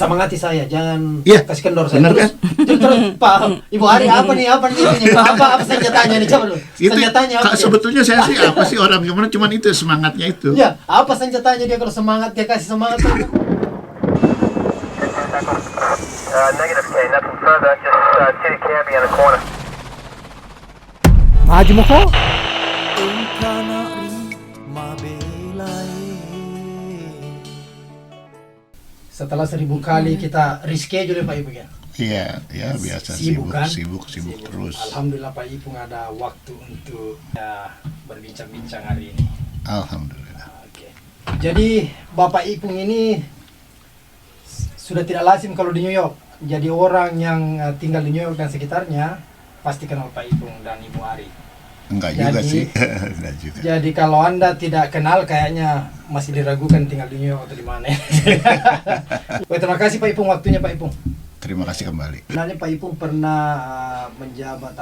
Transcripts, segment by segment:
Semangati saya, jangan Iya, kasih kendor saya. benar Terus, terus Pak Ibu Ari apa nih apa senjatanya nih, coba dulu. Itu Senjatanya apa dia? sebetulnya saya sih apa sih orang gimana, cuman itu semangatnya itu. Ya, apa senjatanya dia kalau semangat, dia kasih semangat. Negative K, nothing further, just see the cabbie in the corner. Maju mo ko? Setelah 1000 kali kita reschedule Pak Ibu ya. Iya, ya biasa Sibuk, kan? sibuk terus. Alhamdulillah Pak Ipung ada waktu untuk berbincang-bincang hari ini. Alhamdulillah. Oke. Jadi Bapak Ipung ini sudah tidak lazim kalau di New York. Jadi orang yang tinggal di New York dan sekitarnya pasti kenal Pak Ipung dan Ibu Ari. Enggak juga Jadi- sih. Enggak juga. Jadi kalau Anda tidak kenal kayaknya masih diragukan tinggal di New York atau di mana. Oke, terima kasih Pak Ipung waktunya Pak Ipung. Terima kasih kembali. Sebenarnya Pak Ipung pernah menjabat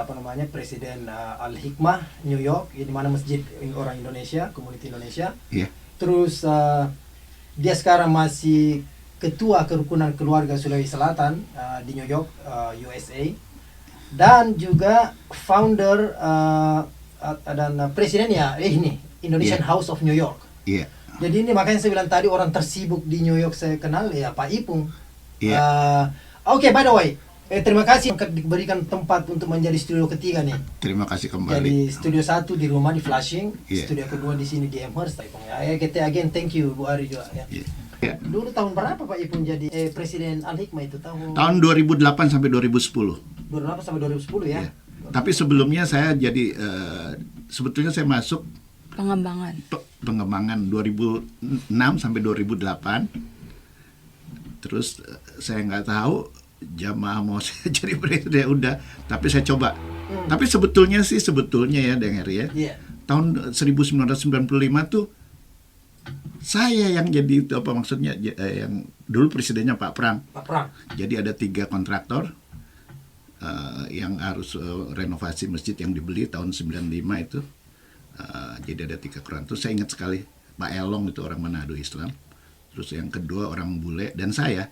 Presiden Al-Hikmah New York, di mana masjid orang Indonesia, komuniti Indonesia. Iya. Terus dia sekarang masih ketua kerukunan keluarga Sulawesi Selatan di New York, USA, dan juga founder dan presidennya ini Indonesian Iya. House of New York. Iya. Jadi ini makanya saya bilang tadi orang tersibuk di New York saya kenal ya Pak Ipung. Iya. Oke, by the way, terima kasih diberikan tempat untuk menjadi studio ketiga nih. Terima kasih Jadi kembali. studio 1 di rumah di Flushing, Iya. studio kedua di sini di Amherst Pak Ipung ya. Again, thank you Bu Ari juga ya. Iya. Iya. Dulu tahun berapa Pak Ipung jadi Presiden Al-Hikmah itu Tahun 2008 sampai 2010. 2008 sampai 2010 ya. Iya. Tapi sebelumnya saya jadi sebetulnya saya masuk pengembangan 2006 sampai 2008. Terus saya nggak tahu jamaah mau saya jadi presiden udah, tapi saya coba. Tapi sebetulnya ya denger ya. Iya. Tahun 1995 tuh saya yang jadi itu apa maksudnya yang dulu presidennya Pak Prang. Pak Prang. Jadi ada 3 kontraktor yang harus renovasi masjid yang dibeli tahun 95 itu. Jadi ada 3 kontraktor. Saya ingat sekali Pak Elong itu orang Manado Islam. Terus yang kedua orang bule dan saya.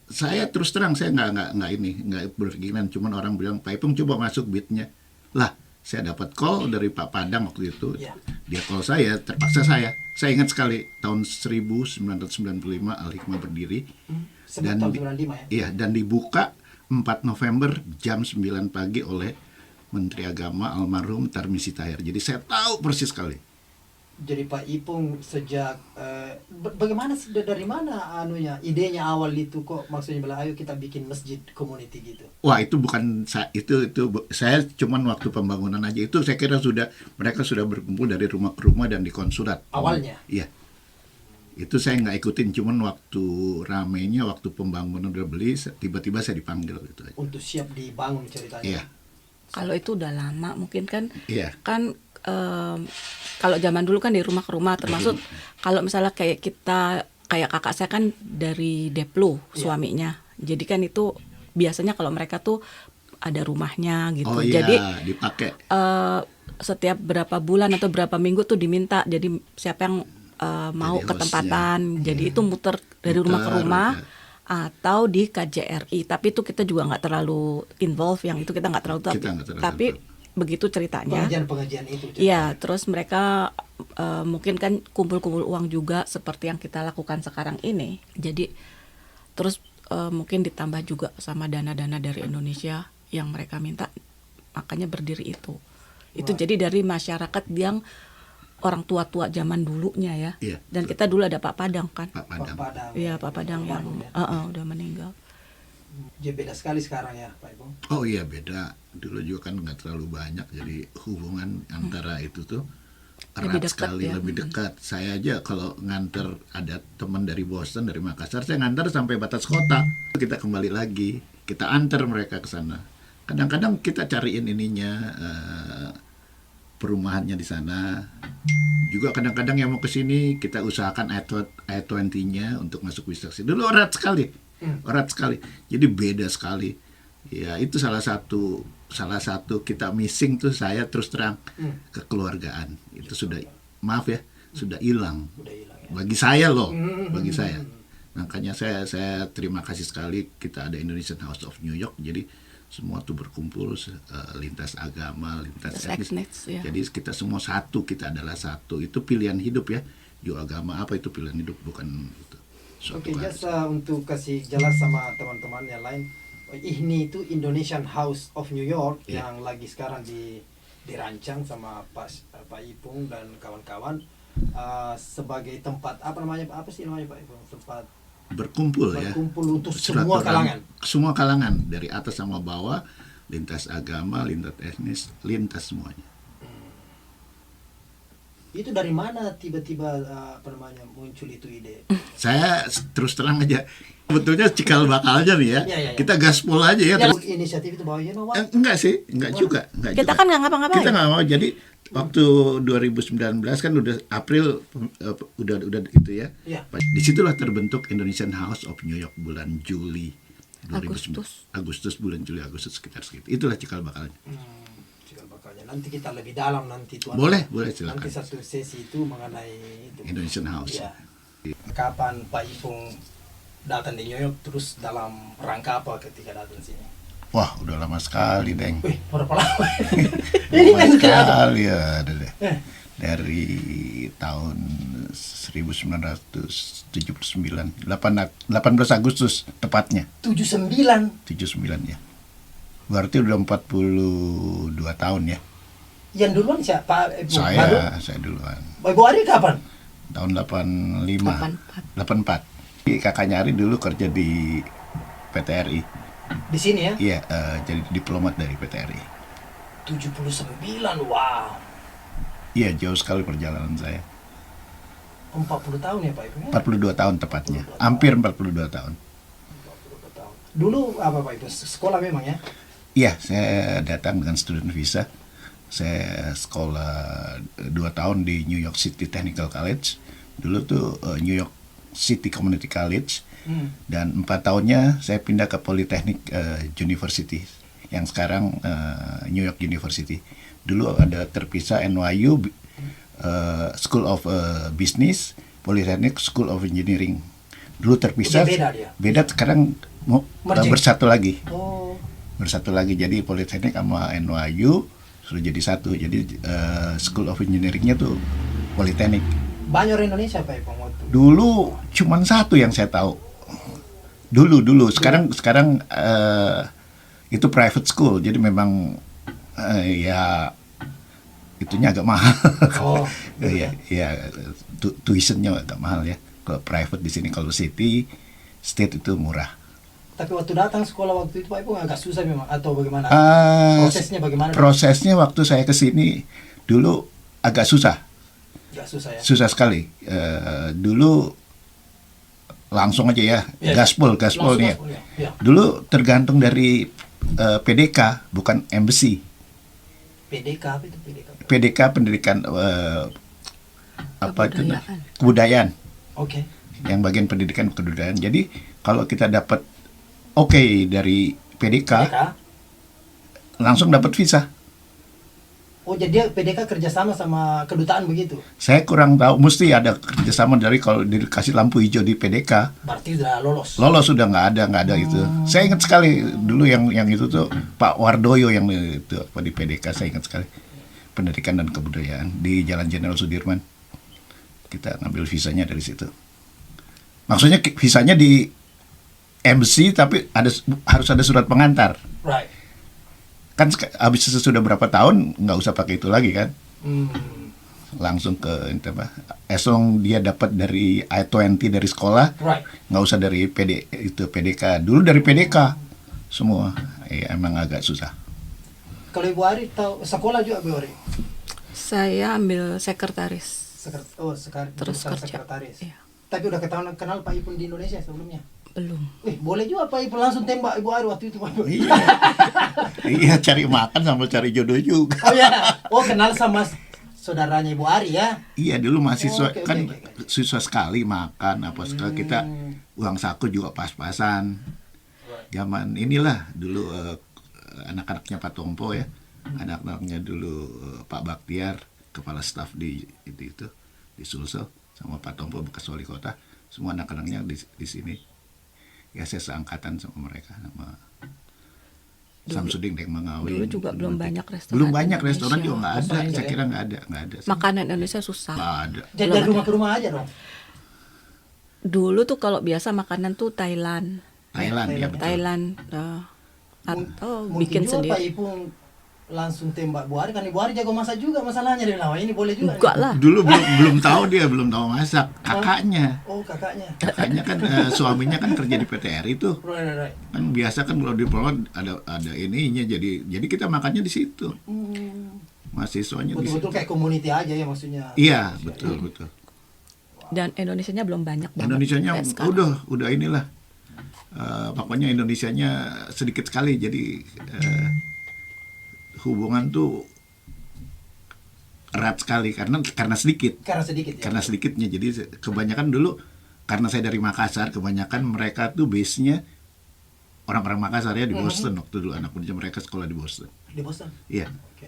Saya terus terang saya nggak berkeinginan, cuman orang bilang Pak Ipung coba masuk BID-nya. Lah, saya dapat call dari Pak Padang waktu itu. Iya. Dia call saya, terpaksa saya. Saya ingat sekali tahun 1995 Al-Hikmah berdiri. Sebelum tahun 95 ya. Iya, dan dibuka 4 November jam 9 pagi oleh Menteri Agama almarhum Tarmisi Tahir. Jadi saya tahu persis sekali. Jadi Pak Ipung sejak bagaimana dari mana idenya awal itu kok maksudnya bilang ayo kita bikin masjid community gitu. Wah, itu bukan itu saya cuman waktu pembangunan aja itu saya kira mereka sudah berkumpul dari rumah ke rumah dan di konsulat. Awalnya. Iya. Itu saya nggak ikutin, cuman waktu ramenya, waktu pembangunan udah beli, tiba-tiba saya dipanggil gitu aja. Untuk siap dibangun ceritanya. Iya. Kalau itu udah lama mungkin kan. Iya. Kan kalau zaman dulu kan di rumah ke rumah, termasuk kalau misalnya kayak kakak saya kan dari Deplu suaminya. Jadi kan itu biasanya kalau mereka tuh ada rumahnya gitu. Oh iya, Jadi dipakai. setiap berapa bulan atau berapa minggu tuh diminta. Jadi siapa yang mau Jadi ketempatan. Jadi itu muter dari rumah ke rumah. Ya. Atau di KJRI, tapi itu kita juga nggak terlalu involve, yang itu kita nggak terlalu tahu. Kita nggak terlalu Tapi tahu. begitu ceritanya. Pengajian itu. Iya, terus mereka mungkin kan kumpul-kumpul uang juga seperti yang kita lakukan sekarang ini. Jadi terus mungkin ditambah juga sama dana-dana dari Indonesia yang mereka minta, makanya berdiri itu. Itu jadi dari masyarakat yang orang tua-tua zaman dulunya ya. Iya, Dan kita dulu ada Pak Padang kan. Pak Padang. Iya, Pak Padang yang udah meninggal. Jadi beda sekali sekarang ya Pak Ipung. Oh iya, beda. Dulu juga kan nggak terlalu banyak, jadi hubungan antara itu tuh Lebih erat dekat sekali, ya. lebih dekat. Saya aja kalau nganter ada teman dari Boston, dari Makassar, saya nganter sampai batas kota. Kita kembali lagi, kita antar mereka ke sana. Kadang-kadang kita cariin perumahannya di sana. Juga kadang-kadang yang mau ke sini kita usahakan I-20-nya untuk masuk wisata. Dulu erat sekali. Jadi beda sekali. Ya, itu salah satu kita missing tuh, saya terus terang kekeluargaan. Itu sudah, maaf ya, sudah hilang. Udah hilang ya. Bagi saya loh, bagi saya. Makanya saya terima kasih sekali kita ada Indonesian House of New York. Jadi semua tuh berkumpul lintas agama, lintas etnis. Ya. Jadi kita semua satu, kita adalah satu. Itu pilihan hidup ya. Agama apa itu pilihan hidup, bukan itu. Oke, jasa untuk kasih jelas sama teman-teman yang lain. Ini itu Indonesian House of New York yang lagi sekarang dirancang sama Pak Ipung dan kawan-kawan sebagai tempat apa sih namanya Pak Ipung? Tempat berkumpul untuk semua kalangan. Semua kalangan dari atas sama bawah, lintas agama, lintas etnis, lintas semuanya. Itu dari mana tiba-tiba muncul itu ide? Saya terus terang aja, sebetulnya cikal bakal aja nih ya. Kita gaspol aja ya. Inisiatif itu bahwa enggak sih, enggak juga. Kita kan nggak ngapa-ngapain. Kita nggak mau. Jadi waktu 2019 kan udah April udah itu ya. Disitulah terbentuk Indonesian House of New York bulan Juli 2019. Agustus sekitar segitu. Itulah cikal bakalnya. Cikal bakalnya. Nanti kita lebih dalam nanti Tuan. Boleh silakan. Nanti satu sesi itu mengenai itu. Indonesian House. Ya. Kapan Pak Ipung datang di New York, terus dalam rangka apa ketika datang sini? Wah, udah lama sekali, Deng. Wih, berapa lama? Ini lama sekali ya, dari tahun 1979, 18 Agustus tepatnya. 79 ya. Berarti udah 42 tahun ya. Yang duluan siapa? Saya duluan. Ibu Ari kapan? Tahun 84. Kakaknya Ari dulu kerja di PT RI. Di sini ya? Iya, jadi diplomat dari PT RI. 79, wow. Iya, jauh sekali perjalanan saya. 40 tahun ya Pak Ibu? 42 tahun tepatnya, hampir 42 tahun. 42 tahun. Dulu apa Pak Ibu? Sekolah memang ya? Iya, saya datang dengan student visa. Saya sekolah 2 tahun di New York City Technical College. Dulu tuh New York City Community College. Dan 4 tahunnya saya pindah ke Polytechnic University yang sekarang New York University. Dulu ada terpisah NYU School of Business, Polytechnic School of Engineering. Dulu terpisah. Beda sekarang mau bersatu lagi. Bersatu lagi, jadi Polytechnic sama NYU sudah jadi satu. Jadi School of Engineering-nya tuh Polytechnic. Banyak orang Indonesia Pak Ipung waktu? Dulu cuman satu yang saya tahu. Dulu sekarang itu private school, jadi memang ya itunya agak mahal. Tuitionnya agak mahal ya. Kalau private di sini, kalau state itu murah. Tapi waktu datang sekolah waktu itu Pak Ibu agak susah memang atau bagaimana? Prosesnya bagaimana? Prosesnya waktu saya ke sini dulu agak susah. Agak susah ya. Susah sekali. Dulu langsung aja ya, gaspol nih. Ya. Dulu tergantung dari PDK, bukan embassy. PDK apa itu PDK? PDK pendidikan kebudayaan. Oke. Yang bagian pendidikan kebudayaan. Jadi kalau kita dapat dari PDK, langsung dapat visa. Oh, jadi PDK kerjasama sama kedutaan begitu? Saya kurang tahu, mesti ada kerjasama dari kalau dikasih lampu hijau di PDK. Berarti sudah lolos? Lolos sudah nggak ada itu. Saya ingat sekali dulu yang itu tuh Pak Wardoyo yang itu di PDK, saya ingat sekali. Pendidikan dan Kebudayaan di Jalan Jenderal Sudirman. Kita ngambil visanya dari situ. Maksudnya visanya di embassy tapi harus ada surat pengantar. Right. Kan habis sudah berapa tahun nggak usah pakai itu lagi kan, langsung ke esong dia dapat dari I-20 dari sekolah, nggak usah dari PDK. Dulu dari PDK semua, emang agak susah. Kalau Ibu Ari tahu sekolah juga Ibu Ari? Saya ambil sekretaris. Terus kerja. Sekretaris. Iya. Tapi udah kenal Pak Ipung di Indonesia sebelumnya? Belum. Boleh juga Pak Ipung langsung tembak Ibu Ari waktu itu Pak. Iya, cari makan sama cari jodoh juga. Oh ya, kenal sama saudaranya Ibu Ari ya? Iya, dulu mahasiswa susah sekali makan apa sekali, kita uang saku juga pas-pasan. Zaman inilah dulu anak-anaknya Pak Tompo ya, anak-anaknya dulu Pak Baktiar, kepala staf di itu di Sulsel, sama Pak Tompo bekas wali kota, semua anak-anaknya di sini. Ya saya seangkatan sama mereka, sama Samsudin Deng Mangawi. Dulu juga belum banyak restoran. Belum banyak Indonesia. restoran juga nggak ada. Banyak, Saya ya? kira nggak ada. Makanan Indonesia susah. Nggak ada. Jadi Belum dari ada. rumah ke rumah aja dong. Dulu tuh kalau biasa makanan tuh Thailand, Thailand ya betul. Thailand atau Mungkin bikin juga Pak sendiri. Ipung langsung tembak Bu Ari, kan Ibu Ari jago masak juga, masalahnya dia bilang, "Wah, ini boleh juga." Enggak nih." lah. Dulu belum tahu dia, belum tahu masak. Kakaknya Oh, kakaknya. kan suaminya kan kerja di PT RI tuh. Right. Kan biasa kan kalau di Pulau ada ininya, jadi kita makannya di situ. Mahasiswanya di situ. Betul-betul kayak community aja ya maksudnya. Iya, betul. Dan Indonesianya belum banyak banget. Indonesianya kayak sekarang. udah inilah. Pokoknya Indonesianya sedikit sekali, jadi hubungan tuh erat sekali karena sedikit. Karena sedikit ya. Karena sedikitnya, jadi kebanyakan dulu karena saya dari Makassar, kebanyakan mereka tuh base-nya orang-orang Makassar ya, di Boston waktu dulu anak muda mereka sekolah di Boston. Di Boston. Iya, Oke.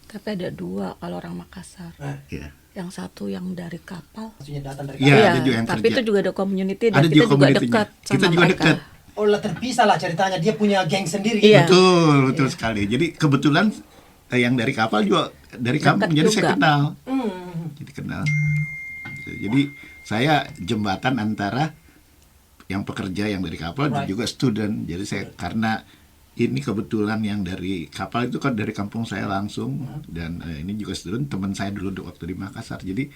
Tapi ada dua kalau orang Makassar. iya. Yang satu yang dari kapal. Maksudnya datang dari Iya, kapal. ada juga yang tapi kerja. itu juga ada community dan Ada kita juga juga community-nya. dekat sama Kita juga mereka. dekat. Oh, lah terpisah lah ceritanya, dia punya geng sendiri. Iya. Betul sekali. Jadi kebetulan yang dari kapal juga dari kampung, jadi juga. saya kenal. Hmm. Jadi kenal. Jadi saya jembatan antara yang pekerja yang dari kapal dan Right. juga student. Jadi saya karena ini kebetulan yang dari kapal itu kan dari kampung saya langsung, dan ini juga student teman saya dulu waktu di Makassar. Jadi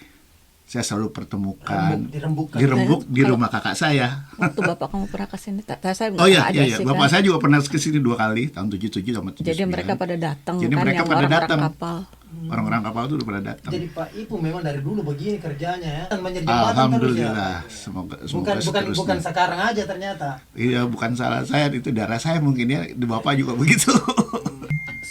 saya selalu pertemukan Dirembukkan. di rumah kakak saya. Waktu bapak kamu pernah kesini, saya Oh iya, ada iya. sih Bapak kan. saya juga pernah ke sini 2 kali, tahun 77 sama 79. Jadi mereka pada datang Jadi kan, mereka yang pada orang-orang datang. kapal. Orang-orang kapal itu udah pada datang. Jadi Pak Ipung memang dari dulu begini kerjanya ya. Kan menjadi jembatan Alhamdulillah, terus ya. semoga Bukan seterusnya. bukan sekarang aja ternyata. Iya, bukan salah saya, itu darah saya mungkin ya, di bapak juga begitu.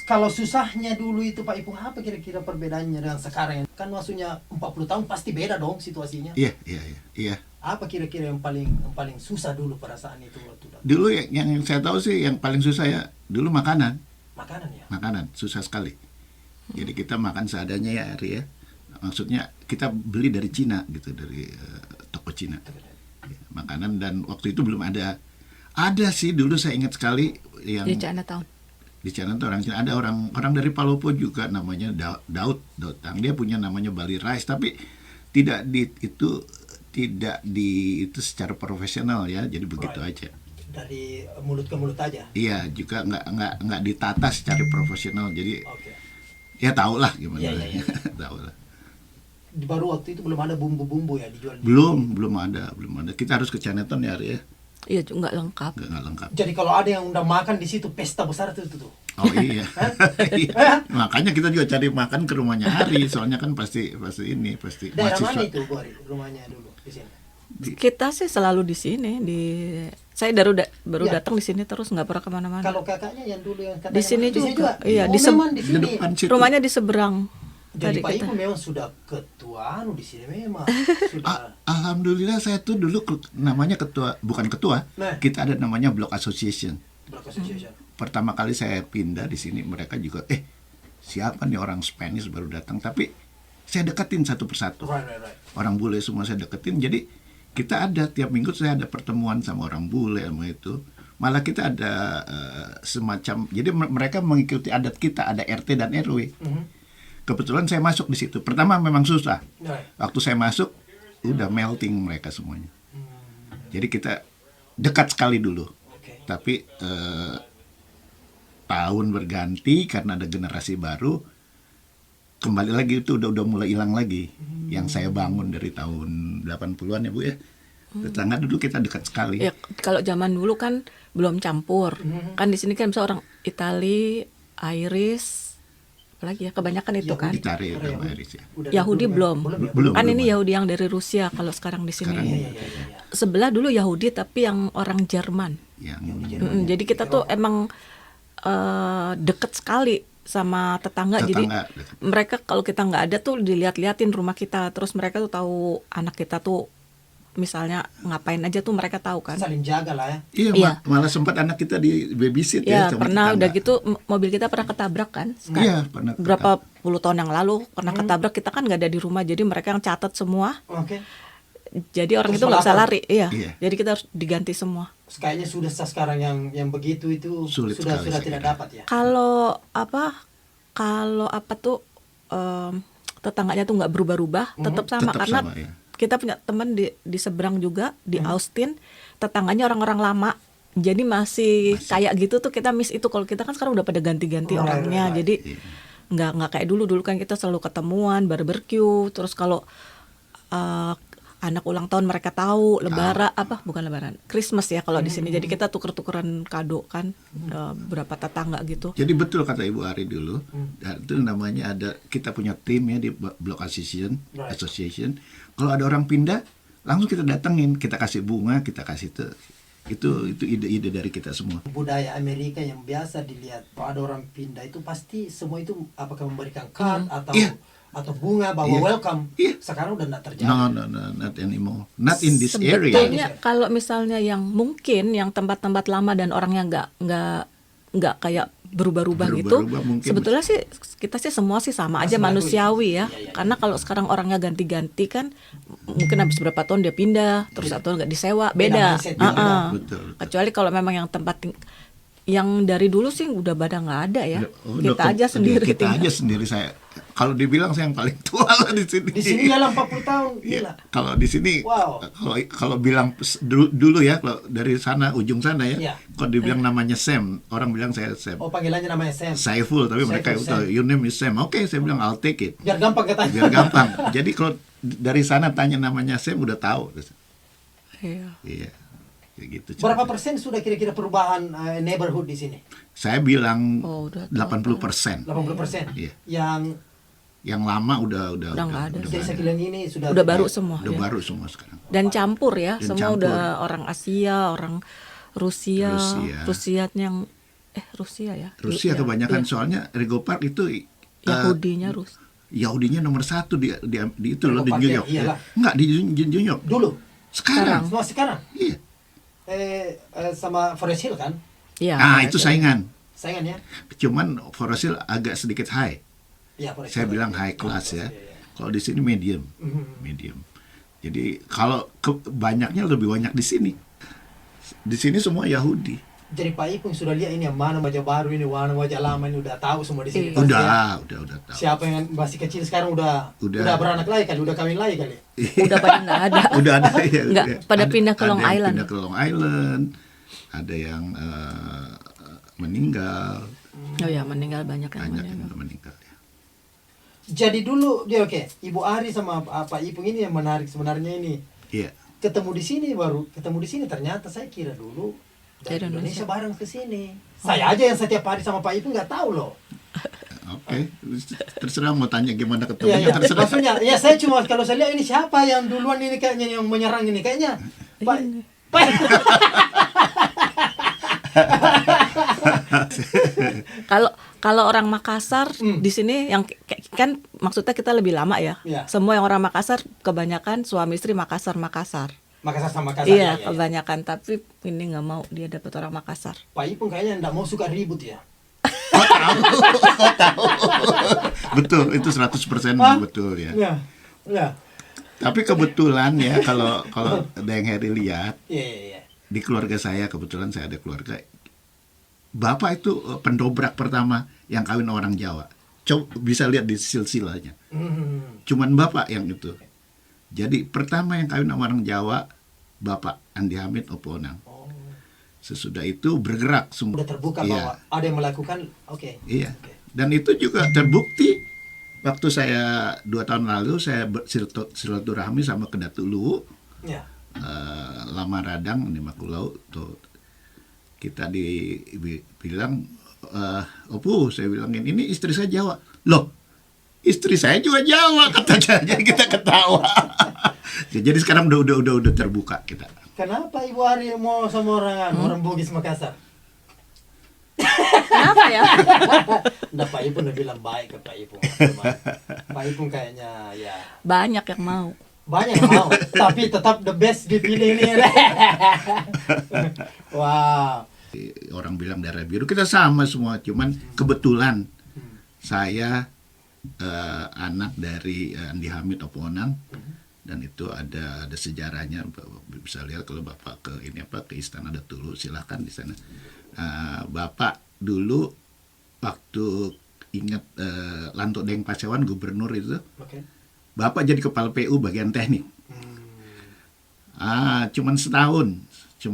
Kalau susahnya dulu itu Pak Ipung, apa kira-kira perbedaannya dengan sekarang? Kan maksudnya 40 tahun pasti beda dong situasinya. Iya. Apa kira-kira yang paling susah dulu perasaan itu waktu itu? Dulu yang saya tahu sih yang paling susah ya, dulu makanan. Makanan ya. Makanan susah sekali. Jadi kita makan seadanya ya, Ari ya. Maksudnya kita beli dari Cina gitu, dari toko Cina. Ya, makanan, dan waktu itu belum ada. Ada sih dulu, saya ingat sekali yang Di Chinatown. di Cina tuh orang Cina, ada orang dari Palopo juga namanya Daud Tang, dia punya namanya Bali Rice, tapi tidak di itu secara profesional ya, jadi begitu Right. aja. Dari mulut ke mulut aja. Iya, juga nggak ditata secara profesional, jadi Oke. ya tau lah gimana. Iya. Tahu lah. Baru waktu itu belum ada bumbu-bumbu ya dijual. Belum ada. Kita harus ke Chinatown ya, Ari ya. Iya, nggak lengkap. Nggak lengkap. Jadi kalau ada yang udah makan di situ pesta besar tuh. Oh iya. Iya. Makanya kita juga cari makan ke rumahnya Ari, soalnya kan pasti Daerah mana mahasiswa. itu Bu Ari? Rumahnya dulu di sini. Kita sih selalu di sini. Saya baru Ya. datang di sini terus, nggak pernah kemana-mana. Kalau kakaknya yang dulu yang Di sini juga. Iya, di memang di Di sini. depan situ. Rumahnya di seberang. Jadi Tadi Pak kita. Ipung memang sudah ketua di sini memang. Sudah. Alhamdulillah saya tuh dulu namanya bukan ketua, Nah. kita ada namanya Block Association. Block Association. Pertama kali saya pindah di sini, mereka juga siapa nih orang Spanish baru datang, tapi saya deketin satu persatu. Right. Orang bule semua saya deketin, jadi kita ada tiap minggu saya ada pertemuan sama orang bule sama itu. Malah kita ada semacam, jadi mereka mengikuti adat kita, ada RT dan RW. Kebetulan saya masuk di situ. Pertama memang susah. Right. Waktu saya masuk udah melting mereka semuanya. Jadi kita dekat sekali dulu. Oke. Tapi tahun berganti karena ada generasi baru, kembali lagi itu udah mulai hilang lagi. Yang saya bangun dari tahun 80-an ya Bu ya. Tetangga dulu kita dekat sekali. Ya, kalau zaman dulu kan belum campur. Kan di sini kan bisa orang Itali, Irish, apalagi ya kebanyakan itu kan. Itari sama Iris ya. Udah Yahudi dulu, belum. ya? Belum. Kan ini Yahudi yang dari Rusia kalau sekarang di sini. Sekarang Iya. Sebelah dulu Yahudi tapi yang orang Jerman. Yang Jadi kita tuh emang deket sekali sama tetangga. Jadi Tetangga. mereka kalau kita nggak ada tuh dilihat-liatin rumah kita. Terus mereka tuh tahu anak kita tuh misalnya ngapain aja tuh mereka tahu kan. Saling jaga lah ya. Iya, Iya. malah sempat anak kita di babysit Ya, sama pernah tetangga. udah gitu mobil kita pernah ketabrak kan. Iya, pernah Berapa puluh tahun yang lalu pernah ketabrak, kita kan nggak ada di rumah, jadi mereka yang catat semua. Oke. Jadi orang Terus itu nggak bisa melapor. lari, iya. Iya. Jadi kita harus diganti semua. Kayaknya sudah sekarang yang begitu itu Sulit sudah sekali, saya tidak kira. dapat ya. Kalau apa tuh tetangganya tuh nggak berubah-ubah, tetap sama Tetap karena sama, ya. kita punya teman di seberang juga di Austin, tetangganya orang-orang lama. Jadi masih kayak gitu tuh, kita miss itu. Kalau kita kan sekarang udah pada ganti-ganti Right, orangnya, right. jadi nggak kayak dulu kan kita selalu ketemuan, barbecue, terus kalau anak ulang tahun mereka tahu, bukan lebaran, Christmas ya kalau di sini. Jadi kita tuker-tukeran kado kan, berapa tetangga gitu. Jadi betul kata Ibu Ari dulu, itu namanya kita punya tim ya di Block Association. Right. Association. Kalau ada orang pindah, langsung kita datengin, kita kasih bunga, kita kasih itu ide-ide dari kita semua. Budaya Amerika yang biasa dilihat kalau ada orang pindah itu pasti semua itu apakah memberikan card atau Iya. atau bunga bahwa Iya. welcome. Iya. Sekarang udah tidak terjadi. No, not anymore. Not in this area. Sebetulnya kalau misalnya yang mungkin yang tempat-tempat lama dan orangnya nggak kayak berubah-ubah gitu, Berubah-ubah mungkin. sebetulnya sih kita sih semua sih sama aja, Masih manusiawi Iya, ya. iya. Karena kalau sekarang orangnya ganti-ganti kan, mungkin habis berapa tahun dia pindah, terus atau nggak disewa, beda. mindset, Betul. Kecuali kalau memang yang yang dari dulu sih udah pada nggak ada ya. Kita aja sendiri. Kita tinggal. aja sendiri. Saya kalau dibilang saya yang paling tua lah di sini. Di sini dalam 40 tahun Iya, gila. kalau di sini, Wow. kalau bilang dulu ya, kalau dari sana ujung sana ya, Iya. kalau dibilang namanya Sam, orang bilang saya Sam. Oh, panggilannya namanya Sam. Saiful, tapi mereka Saiful, tahu Sam. your name is Sam. Oke, saya bilang I'll take it. Biar gampang katanya. Biar gampang. Jadi kalau dari sana tanya namanya Sam udah tahu. Iya. Iya, kayak gitu. Berapa ceritanya. persen sudah kira-kira perubahan neighborhood di sini? Saya bilang Oh, udah 80%. 80%. Iya. Yang lama udah nggak ada. jadi saya bilang ini sudah Udah baru semua. Udah ya. baru semua sekarang. Dan campur ya, Dan semua campur. udah orang Asia, orang Rusia yang Rusia ya. Rusia Iya, kebanyakan, iya. soalnya Rego Park itu Yahudinya Rus. Yahudinya nomor 1 di itu loh, di Rego Park New ya, York. iyalah. Enggak di New York. dulu. Sekarang. Semua sekarang. Iya. Sama Forest Hill kan? Iya. Itu saingan. Saingan ya? Cuman Forest Hill agak sedikit high. Iya, Forest Saya Hill. bilang high class ya. Iya, iya. Kalau di sini medium. Mhm. Medium. Jadi kalau banyaknya lebih banyak di sini. Di sini semua Yahudi. Jadi Pak Ipung sudah lihat ini yang mana wajah baru ini, mana wajah lama ini, udah tahu semua di sini. Iya. Pasti ya. Udah tahu. Siapa yang masih kecil sekarang udah beranak lagi kali, udah kawin lagi kali. Udah pada nggak ada. Udah ada ya. Nggak, udah. pada pindah ke Ada Long yang Island. Pindah ke Long Island. Ada yang meninggal. Oh ya, meninggal banyak yang Banyak meninggal. yang meninggal ya. Jadi dulu dia oke, Ibu Ari sama Pak Ipung ini yang menarik sebenarnya ini. Iya. Ketemu di sini ternyata saya kira dulu dari Dari Indonesia Indonesia. bareng ke sini. Saya aja yang setiap hari sama Pak Ipung nggak tahu loh. Oke, terserah mau tanya gimana Iya, ketemunya, iya. terserah. Maksudnya, ya saya cuma kalau saya lihat ini siapa yang duluan ini kayaknya yang menyerang ini kayaknya Pak. Kalau orang Makassar di sini yang kan maksudnya kita lebih lama ya. Iya. Semua yang orang Makassar kebanyakan suami istri Makassar. Makassar sama Makassar. Iya, ya, ya. kebanyakan, tapi ini nggak mau dia dapat orang Makassar. Pak Ipung kayaknya enggak mau suka ribut ya. Betul, itu 100% Hah? betul ya. Iya. Iya. Tapi kebetulan ya kalau Dayang Heri lihat Iya, iya, iya. di keluarga saya, kebetulan saya ada keluarga. Bapak itu pendobrak pertama yang kawin orang Jawa. Coba bisa lihat di silsilahnya. Cuman bapak yang itu. Jadi pertama yang kawin sama orang Jawa, Bapak Andi Hamid Oponang. Oh, Sesudah itu bergerak semua. udah terbuka Iya. bahwa ada yang melakukan, oke. Iya. Oke. Dan itu juga terbukti. Waktu saya 2 tahun lalu saya silaturahmi sama Kedatu Luwu, Iya. Lama Radang di Makulau tuh kita dibilang Opu, saya bilangin ini istri saya Jawa. Loh, istri saya juga Jawa katanya. Jadi kita ketawa. Jadi sekarang udah terbuka kita. Kenapa Ibu Ari mau sama orang Bugis Makassar? Kenapa ya? Nah, Pak Ipung udah bilang baik ke Pak Ipung. Pak Ipung kayaknya ya Banyak yang mau. Banyak yang mau, tapi tetap the best dipilih nih. Wow. Orang bilang darah biru, kita sama semua, cuman kebetulan saya anak dari Andi Hamid Oponang, dan itu ada sejarahnya. Bisa lihat kalau Bapak ke Istana Datulu, silahkan di sana. Bapak dulu waktu ingat Lanto Deng Pasewan gubernur itu, Oke. Bapak jadi kepala PU bagian teknik. Cuman setahun, 2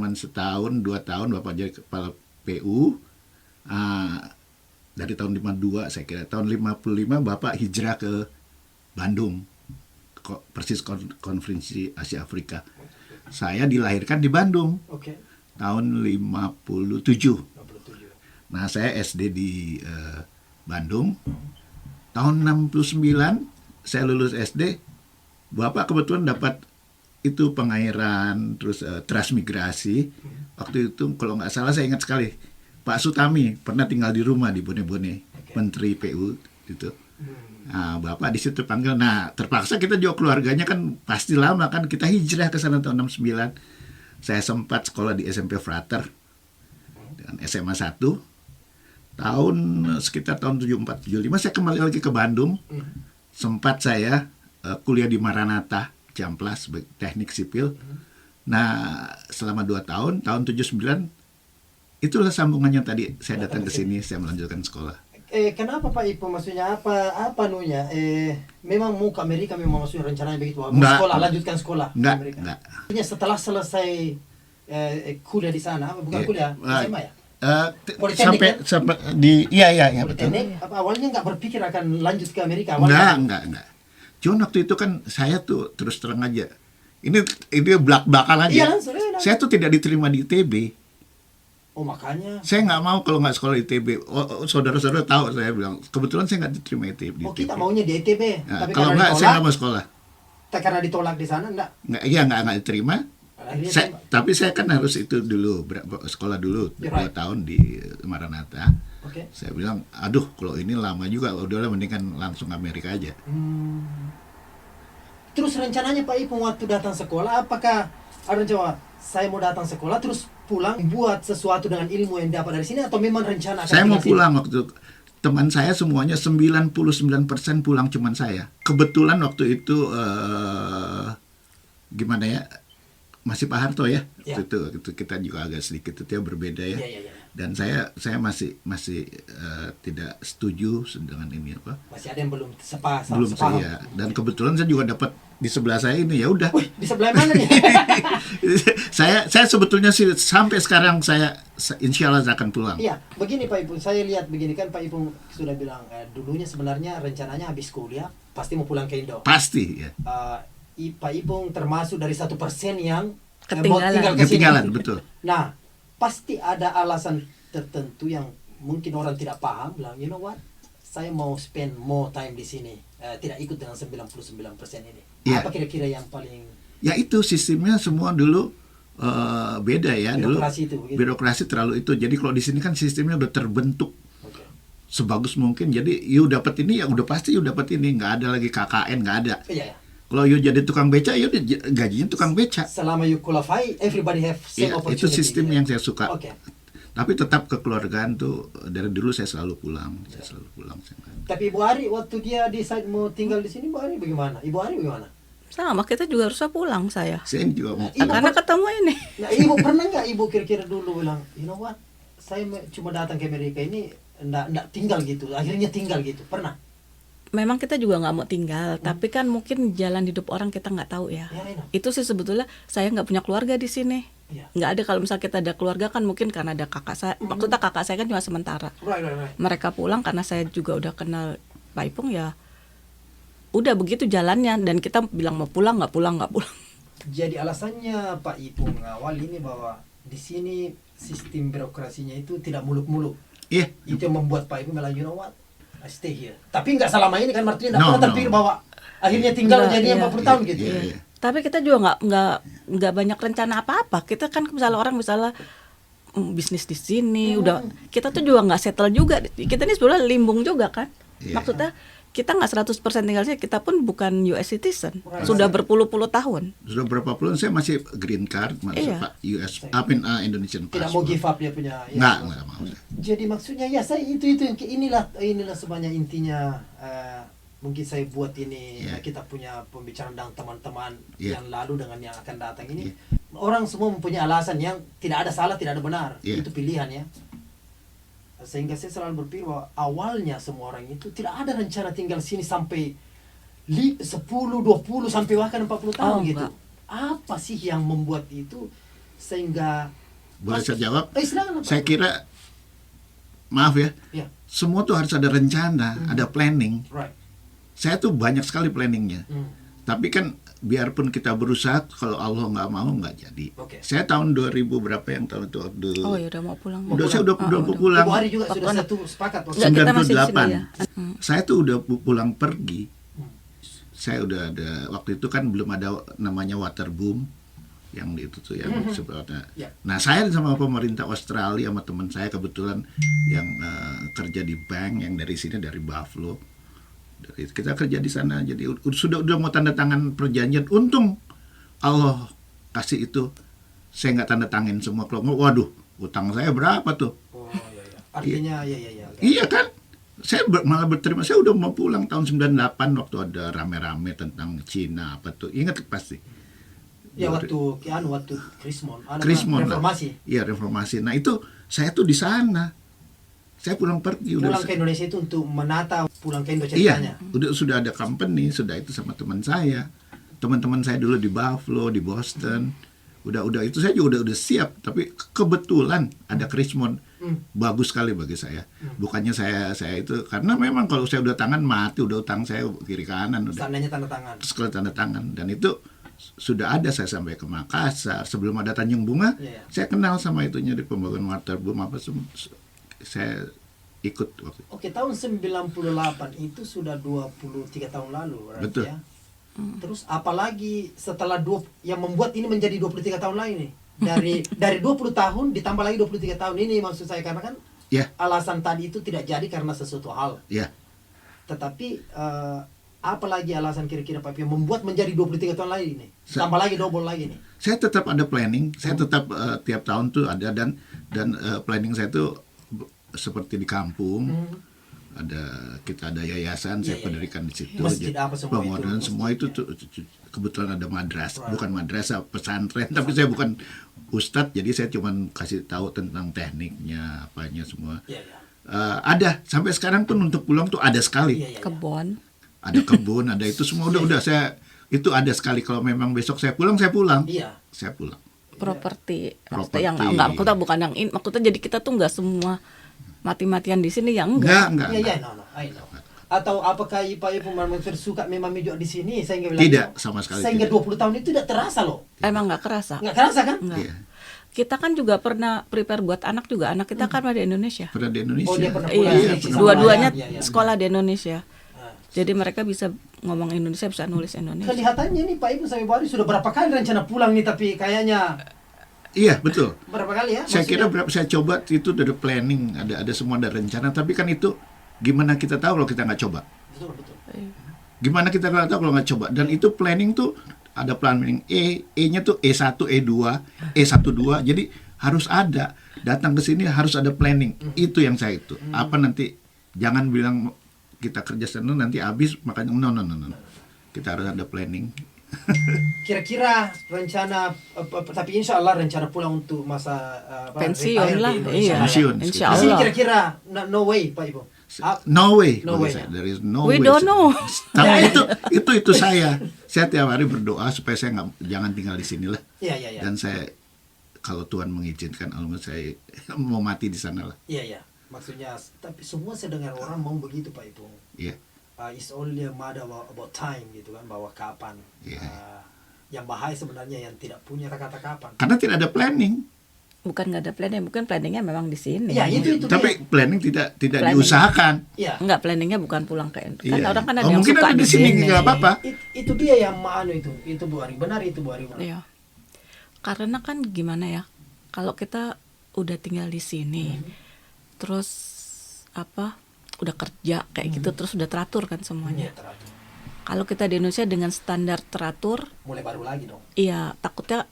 tahun Bapak jadi kepala PU. Dari tahun 52 saya kira, tahun 55 Bapak hijrah ke Bandung, persis konferensi Asia Afrika. Saya dilahirkan di Bandung Oke. tahun 57. 57. Nah, saya SD di Bandung. Tahun 69 saya lulus SD, Bapak kebetulan dapat itu pengairan, terus transmigrasi. Waktu itu kalau nggak salah saya ingat sekali, Pak Sutami pernah tinggal di rumah di Bone-Bone, Menteri PU itu. Nah, Bapak di situ panggil. Nah, terpaksa kita juga keluarganya kan pasti lama kan, kita hijrah ke sana tahun 69. Saya sempat sekolah di SMP Frater dan SMA 1. Sekitar tahun 74-75 saya kembali lagi ke Bandung. Sempat saya kuliah di Maranatha, Ciamplas, teknik sipil. Nah, selama 2 tahun, tahun 79, itulah sambungannya tadi. Saya datang ke sini, saya melanjutkan sekolah. Kenapa Pak Ipo, maksudnya apa nunya? Memang mau ke Amerika, memang maksudnya rencananya begitu? Mau Enggak. sekolah, lanjutkan sekolah ke Amerika? Enggak. Maksudnya setelah selesai kuliah di sana, bukan kuliah, SMA ya? Politeknik, sampai di iya betul. Politeknik, awalnya nggak berpikir akan lanjut ke Amerika? Awalnya? Enggak. Cuman waktu itu kan saya tuh terus terang aja. Ini belak-belakan aja. Iya, langsung. Saya tuh tidak diterima di ITB. Oh, makanya. Saya nggak mau kalau nggak sekolah di ITB. Saudara-saudara tahu, saya bilang kebetulan saya nggak diterima ITB. Oh, kita maunya di ITB. Nah, Tapi kalau karena nggak, saya nggak mau sekolah. karena ditolak di sana, enggak. Nggak diterima. Akhirnya Tapi saya kan harus itu dulu, sekolah dulu 2 Right. tahun di Maranatha. Oke. Saya bilang, aduh kalau ini lama juga, udahlah mendingan langsung Amerika aja. Terus rencananya Pak Ipung waktu datang sekolah, apakah ada rencana saya mau datang sekolah terus pulang buat sesuatu dengan ilmu yang dapat dari sini, atau memang rencana akan Saya mau tinggal pulang waktu itu. Teman saya semuanya 99% pulang, cuman saya. Kebetulan waktu itu gimana ya? Masih Pak Harto ya. Ya. Itu kita juga agak sedikit itu ya berbeda ya. Iya. Dan saya masih tidak setuju dengan ini apa? Masih ada yang belum Belum sepaham. saya. Dan kebetulan saya juga dapat di sebelah saya ini, ya udah. Wih, di sebelah mana nih? saya sebetulnya sih sampai sekarang saya insya Allah akan pulang. Iya, begini Pak Ipung, saya lihat begini kan Pak Ipung sudah bilang dulunya sebenarnya rencananya habis kuliah pasti mau pulang ke Indo. Pasti ya. Pak Ipung termasuk dari 1% yang Ketinggalan. mau tinggal ke sini. Ketinggalan, betul. Nah, pasti ada alasan tertentu yang mungkin orang tidak paham, bilang, you know what, saya mau spend more time di sini, tidak ikut dengan 99% ini. Iya. Apa kira-kira yang paling Ya itu sistemnya semua dulu beda ya. birokrasi itu? Dulu Begitu? birokrasi terlalu itu. Jadi kalau di sini kan sistemnya udah terbentuk Oke. sebagus mungkin. Jadi you dapat ini ya udah pasti you dapat ini. Nggak ada lagi KKN, nggak ada. Iya. Kalau you jadi tukang beca, you gajinya tukang beca. Selama you qualify, everybody have same Ya, opportunity. itu sistem yang saya suka. Oke. Tapi tetap kekeluargaan tuh dari dulu saya selalu pulang. Tapi Ibu Ari waktu dia decide mau tinggal di sini, Ibu Ari bagaimana? Ibu Ari bagaimana? Sama, kita juga harusnya pulang saya. Saya juga mau Ibu Karena ketemu ini. Nah, Ibu pernah nggak Ibu kira-kira dulu bilang, you know what, saya cuma datang ke Amerika ini, nggak tinggal gitu, akhirnya tinggal gitu, pernah? Memang kita juga nggak mau tinggal, tapi kan mungkin jalan hidup orang kita nggak tahu ya. Ya, I know. Itu sih sebetulnya saya nggak punya keluarga di sini. Iya. Nggak ada. Kalau misalnya kita ada keluarga kan mungkin karena ada kakak saya. Maksudnya kakak saya kan cuma sementara. Right. Mereka pulang karena saya juga udah kenal Pak Ipung ya. Udah begitu jalannya, dan kita bilang mau pulang nggak pulang. Jadi alasannya Pak Ipung awal ini bahwa di sini sistem birokrasinya itu tidak muluk-muluk. Iya. Itu yang membuat Pak Ipung bilang, you know what, I stay here. Tapi nggak selama ini kan, Martin nggak No, pernah terpikir bahwa akhirnya tinggal Nggak, jadinya iya. 40 tahun gitu. Iya. Tapi kita juga nggak banyak rencana apa-apa. Kita kan misalnya orang bisnis di sini, udah kita tuh juga nggak settle juga. Kita ini sebenarnya limbung juga kan. Iya. Maksudnya kita nggak 100% tinggal sini, kita pun bukan US citizen. Right. Sudah berpuluh-puluh tahun. Sudah berapa bulan saya masih green card, masih Iya. Pak US, Indonesian Tidak mau passport. give up dia punya. Ya. Nggak mau. Jadi maksudnya ya saya itu yang inilah sebenarnya intinya. Mungkin saya buat ini Yeah. kita punya pembicaraan dengan teman-teman Yeah. yang lalu dengan yang akan datang ini. Orang semua mempunyai alasan yang tidak ada salah, tidak ada benar. Yeah. Itu pilihan ya. Sehingga saya selalu berpikir bahwa awalnya semua orang itu tidak ada rencana tinggal sini sampai 10, 20 sampai bahkan 40 tahun Oh, gitu. enggak. Apa sih yang membuat itu sehingga Boleh saya jawab? silakan, Pak. Saya kira, maaf ya, Ya, semua tuh harus ada rencana, ada planning. right. Saya tuh banyak sekali planningnya. Tapi kan biarpun kita berusaha, kalau Allah nggak mau nggak jadi. Oke. Saya tahun 2000 berapa yang tahun itu? Oh ya udah mau pulang. Saya udah pulang. Ibu Hari juga Waktu sudah anak- satu sepakat waktu Enggak, kita masih di 98. sini ya. Saya tuh udah pulang pergi. Saya udah ada, waktu itu kan belum ada namanya water boom yang itu tuh yang sebetulnya. Ya. Nah, saya sama pemerintah Australia sama teman saya kebetulan yang kerja di bank yang dari sini, dari Buffalo. Kita kerja di sana, jadi sudah mau tanda tangan perjanjian. Untung Allah kasih itu, saya nggak tanda tangan semua. Kalau waduh, utang saya berapa tuh? Oh iya iya. Artinya ya. Iya kan? Saya malah berterima, saya udah mau pulang tahun 98 waktu ada rame-rame tentang Cina apa tuh. Ingat pasti. Ya waktu Krismon, Krismon lah. reformasi. Iya, reformasi. Nah, itu saya tuh di sana. Saya pulang pergi Pulang ke Indonesia itu untuk menata pulang ke Indonesia Iya, ceritanya. sudah ada company, sudah itu sama teman saya. Teman-teman saya dulu di Buffalo, di Boston. Udah itu saya juga udah siap, tapi kebetulan ada Krismon. Bagus sekali bagi saya. Bukannya saya itu karena memang kalau saya udah tangan mati, udah utang saya kiri kanan udah. Seandainya tanda tangan. Sekali tanda tangan, dan itu sudah ada. Saya sampai ke Makassar sebelum ada Tanjung Bunga. Iya. Saya kenal sama itunya di pembangunan water boom apa saya ikut waktu itu. Oke, tahun 98 itu sudah 23 tahun lalu berarti Betul. ya. Terus apalagi setelah yang membuat ini menjadi 23 tahun lagi nih. Dari 20 tahun ditambah lagi 23 tahun ini, maksud saya, karena kan Ya, alasan tadi itu tidak jadi karena sesuatu hal. ya. Tetapi apalagi alasan kira-kira Pak yang membuat menjadi 23 tahun lagi nih. Tambah lagi, double lagi nih. Saya tetap ada planning, saya tetap tiap tahun tuh ada, dan planning saya tuh seperti di kampung. Kita ada yayasan, saya Iya. pendirikan di situ. Masjid Jadi, apa semua itu, bangunan semua itu masjid, tuh kebetulan ada Right. bukan madrasah, pesantren, tapi saya bukan ustadz, jadi saya cuma kasih tahu tentang tekniknya, apanya semua. Iya, iya. Ada sampai sekarang pun untuk pulang tuh ada sekali. Iya, iya. Kebon. Ada kebun, ada itu semua udah saya itu ada sekali. Kalau memang besok saya pulang, saya pulang. Iya. Saya pulang. Properti. Properti. Maksudnya yang enggak, maksudnya bukan yang ini. Maksudnya jadi kita tuh enggak semua mati-matian di sini, yang enggak. Enggak. Iya, no, I know. Atau apakah Pak Ibu suka memang juga di sini sehingga bilang Tidak, sama sekali sehingga tidak. 20 tahun itu tidak terasa loh. Emang enggak kerasa. Nggak kerasa kan? Enggak. Iya. Kita kan juga pernah prepare buat anak juga. Anak kita kan ada di Indonesia. Pernah di Indonesia. Oh, dia pernah Iya, pulang seleksi sama dua-duanya ayah. Iya, iya. sekolah di Indonesia. Nah, Jadi mereka bisa ngomong Indonesia, bisa nulis Indonesia. kelihatannya nih Pak Ibu sama Ibu Ari sudah berapa kali rencana pulang nih, tapi kayaknya Iya, betul. berapa kali ya? Saya kira Maksudnya- saya coba itu dari planning, ada semua, ada rencana, tapi kan itu gimana kita tahu kalau kita nggak coba? Betul, betul. Gimana kita nggak tahu kalau nggak coba? Dan itu planning tuh ada planning E-nya tuh E1, E2, E12. Jadi harus ada, datang ke sini harus ada planning. Itu yang saya itu. Apa nanti jangan bilang kita kerja sana nanti habis, makanya no. Kita harus ada planning. Kira-kira rencana tapi insya Allah rencana pulang untuk masa Pensiun retire di lah, Indonesia iya. ya. Pensiun. Insya Di sini Allah. kira-kira no way Pak Ibu. No way, No bagi way, saya. ya. There is no We way. don't know. Tapi itu saya. Saya tiap hari berdoa supaya saya jangan tinggal di sini lah. Iya, iya, iya. Dan saya kalau Tuhan mengizinkan, alhamdulillah saya mau mati di sana lah. Iya, iya. Maksudnya tapi semua saya dengar orang mau begitu Pak Ibu. Iya. It's only a matter about time gitu kan, bahwa kapan. Iya. Yang bahaya sebenarnya yang tidak punya kata-kata kapan. Karena tidak ada planning. Bukan nggak ada planning, mungkin planningnya memang di sini. Iya, itu Tapi dia. planning tidak Planning. diusahakan. Iya. Enggak, planningnya bukan pulang ke kan Iya. orang kan ada Oh, yang mungkin suka ada di di sini, sini. nggak apa-apa. Itu dia yang itu Bu Ari. Benar itu Bu Ari. Iya. Karena kan gimana ya? Kalau kita udah tinggal di sini, terus udah kerja kayak gitu, terus udah teratur kan Iya, semuanya. teratur. Kalau kita di Indonesia dengan standar teratur, Mulai baru lagi dong. iya takutnya,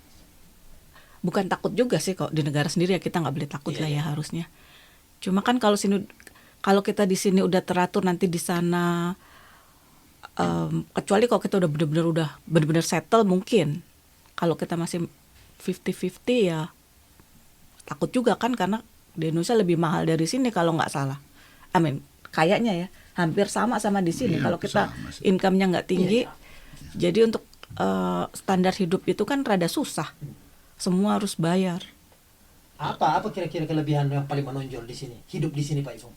bukan takut juga sih kok di negara sendiri ya, kita nggak boleh takut Iya, lah ya iya. harusnya. Cuma kan kalau kita di sini udah teratur, nanti di sana kecuali kalau kita udah bener-bener settle mungkin. Kalau kita masih 50-50 ya takut juga kan, karena di Indonesia lebih mahal dari sini kalau nggak salah. Kayaknya ya hampir sama di sini. Iya, Kalau kita sama sih. income-nya nggak tinggi, Iya. jadi untuk standar hidup itu kan rada susah. Semua harus bayar. Apa kira-kira kelebihan yang paling menonjol di sini? Hidup di sini Pak Ipung.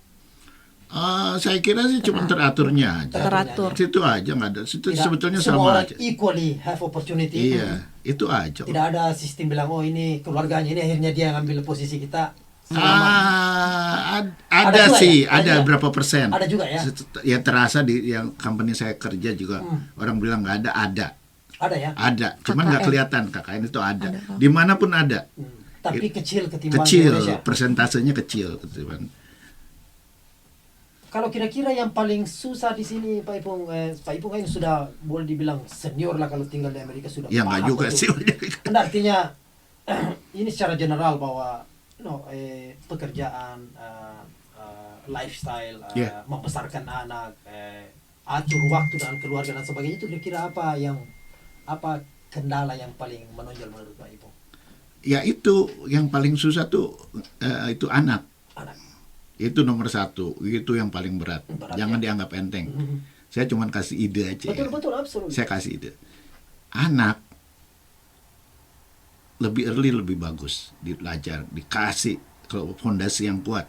Saya kira sih cuma teraturnya aja. Teratur. Itu aja, nggak ada. Itu Tidak, sebetulnya semua sama orang aja. equally have opportunity. Iya, itu aja. Tidak ada sistem bilang oh ini keluarganya, ini akhirnya dia ngambil posisi kita. Ada juga sih, ya? Ada ada juga? berapa persen. Ada juga ya? Ya terasa di yang company saya kerja juga orang bilang nggak ada. Ada ya. Ada, cuman nggak KKN. kelihatan KKN itu ada. Ada. Dimanapun ada. Tapi kecil ketimbang Kecil, Indonesia. persentasenya kecil. Gitu kan. Kalau kira-kira yang paling susah di sini Pak Ipung, Pak Ipung kan sudah boleh dibilang senior lah kalau tinggal di Amerika, sudah Ya nggak paham juga betul. sih. Nah, artinya ini secara general bahwa pekerjaan, lifestyle, Yeah. membesarkan anak, atur waktu dengan keluarga dan sebagainya, itu kira-kira apa kendala yang paling menonjol menurut Pak Ipung? Ya itu yang paling susah tuh itu anak. Anak. Itu nomor satu. Itu yang paling berat. Berat, Jangan ya. dianggap enteng. Mhm. Saya cuman kasih ide aja. ya. Betul, absolut. Saya kasih ide. Anak lebih early lebih bagus dipelajar, dikasih kalau fondasi yang kuat.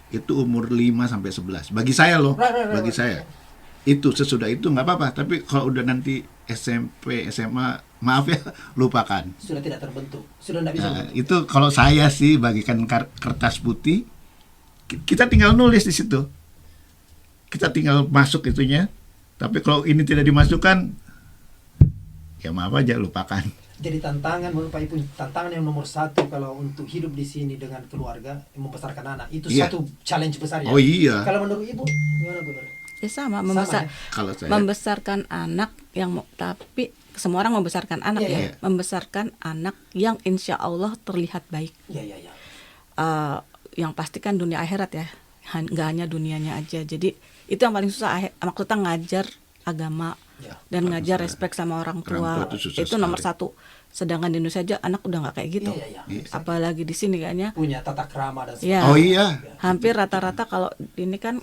Itu umur 5 sampai 11. Bagi saya loh, Right. bagi saya. Itu sesudah itu nggak apa-apa, tapi kalau udah nanti SMP, SMA, maaf ya, lupakan. Sudah tidak terbentuk, sudah tidak bisa. Nah, itu kalau saya sih bagikan kertas putih, kita tinggal nulis di situ. Kita tinggal masuk itunya. Tapi kalau ini tidak dimasukkan, ya maaf aja, lupakan. Jadi tantangan menurut Pak Ipung, tantangan yang nomor satu kalau untuk hidup di sini dengan keluarga, membesarkan anak, itu Iya. satu challenge besar ya. Oh iya. Kalau menurut Ibu gimana Bu? Ya sama, ya? Kalau saya membesarkan anak tapi semua orang membesarkan anak Iya, ya, iya. membesarkan anak yang insya Allah terlihat baik. Iya. Yang pasti kan dunia akhirat ya, nggak hanya dunianya aja. Jadi itu yang paling susah, maksudnya ngajar agama Ya. dan ngajar susah. respect sama orang Orang tua tua. itu susah Itu nomor sekali. satu. Sedangkan di Indonesia aja anak udah nggak kayak gitu. Iya. Apalagi di sini kayaknya. Punya tata krama dan Ya, Oh iya. hampir rata-rata kalau ini kan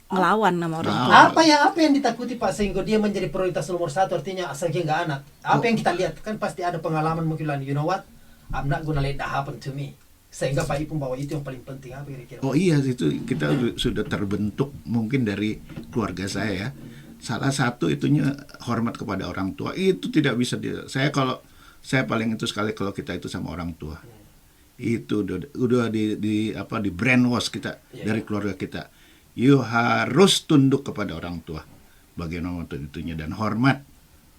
ngelawan sama orang tua. Ngelawan. Apa yang ditakuti Pak sehingga dia menjadi prioritas nomor satu, artinya asal dia nggak anak. Apa yang kita lihat kan pasti ada pengalaman mungkin lain. You know what? I'm not gonna let that happen to me. Sehingga Pak Ipung bahwa itu yang paling penting, apa kira-kira? Oh iya, itu kita sudah terbentuk mungkin dari keluarga saya ya. Salah satu itunya hormat kepada orang tua. Itu tidak bisa saya paling itu sekali kalau kita itu sama orang tua. Itu udah di brainwash kita dari keluarga kita. You harus tunduk kepada orang tua. Bagaimana itunya dan hormat.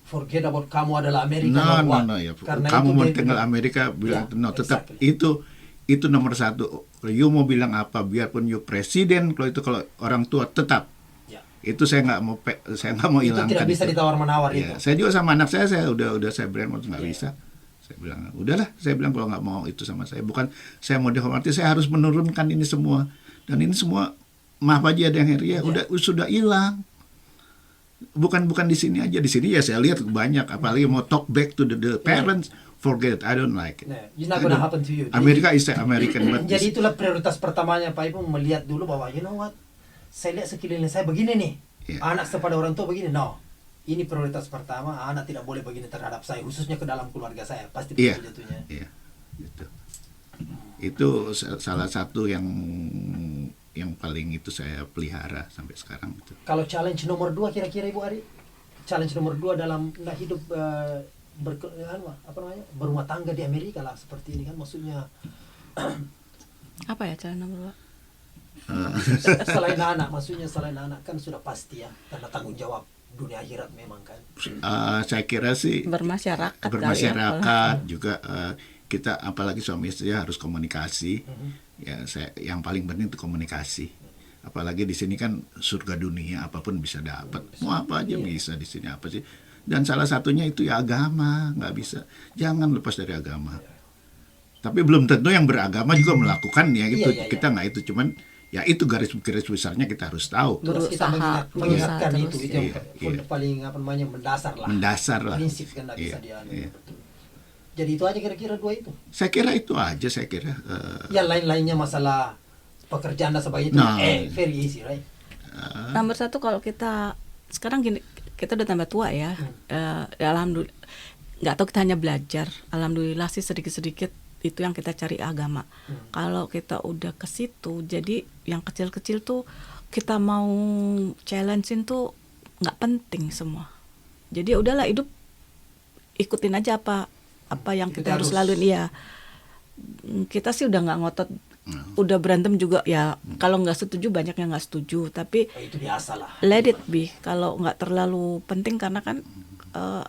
Forget about kamu adalah Amerika. No ya. Karena Kamu itu mau dia- tinggal Amerika bilang Ya, no, tetap exactly. itu nomor satu. You mau bilang apa biarpun you presiden, kalau orang tua tetap. Ya. Itu saya nggak mau Itu hilangkan. tidak bisa itu. ditawar menawar Ya, itu. saya juga sama anak saya udah saya brainwash nggak bisa. Saya bilang udahlah, saya bilang kalau nggak mau itu sama saya, bukan saya mau dihormati, saya harus menurunkan ini semua, dan ini semua maaf aja ada yang ya sudah hilang. Bukan di sini aja, di sini ya saya lihat banyak, apalagi mau talk back to the parents, forget it, I don't like it. Nah, it's not gonna happen to you. Amerika is American, but Jadi itulah prioritas pertamanya Pak Ipung, melihat dulu bahwa you know what, saya lihat sekeliling saya begini nih, Iya. anak kepada orang tua begini, no, ini prioritas pertama, anak tidak boleh begini terhadap saya, khususnya ke dalam keluarga saya, pasti iya, begitu jatuhnya. iya, gitu. Itu salah satu yang paling itu saya pelihara sampai sekarang itu. Kalau challenge nomor 2 kira-kira Ibu Ari, challenge nomor 2 dalam hidup berumah tangga di Amerika lah seperti ini kan, maksudnya Apa ya cara nomor selain anak, maksudnya selain anak kan sudah pasti ya, karena tanggung jawab dunia akhirat memang kan. Saya kira sih bermasyarakat kali ya, bermasyarakat juga kita apalagi suami istri harus komunikasi. Mhm. Ya yang paling penting itu komunikasi. Apalagi di sini kan surga dunia, apapun bisa dapat. Mau apa aja bisa di sini, apa sih? Dan salah satunya itu ya agama, nggak bisa. Jangan lepas dari agama. Tapi belum tentu yang beragama juga melakukannya itu. Iya. Kita nggak itu, cuman ya itu garis besarnya kita harus tahu. Terus kita Berusaha mengingatkan terus. itu yang Iya. paling apa namanya mendasar lah. Mendasar lah. Prinsip kan nggak bisa Iya, dianu. iya. Betul. Jadi itu aja kira-kira dua itu. Saya kira itu aja, saya kira. Yang lain-lainnya masalah pekerjaan dan sebagainya itu Nah. very easy, right? Nomor satu kalau kita sekarang gini, kita udah tambah tua ya. Ya alhamdulillah, nggak tahu kita hanya belajar. Alhamdulillah sih sedikit-sedikit itu yang kita cari agama. Kalau kita udah ke situ, jadi yang kecil-kecil tuh kita mau challenge-in tuh nggak penting semua. Jadi udahlah hidup ikutin aja apa yang Ikuti kita harus arus. laluin. Iya, kita sih udah nggak ngotot. Udah berantem juga ya. Kalau nggak setuju banyak yang nggak setuju. Tapi Oh, itu biasa lah. let it be. Kalau nggak terlalu penting karena kan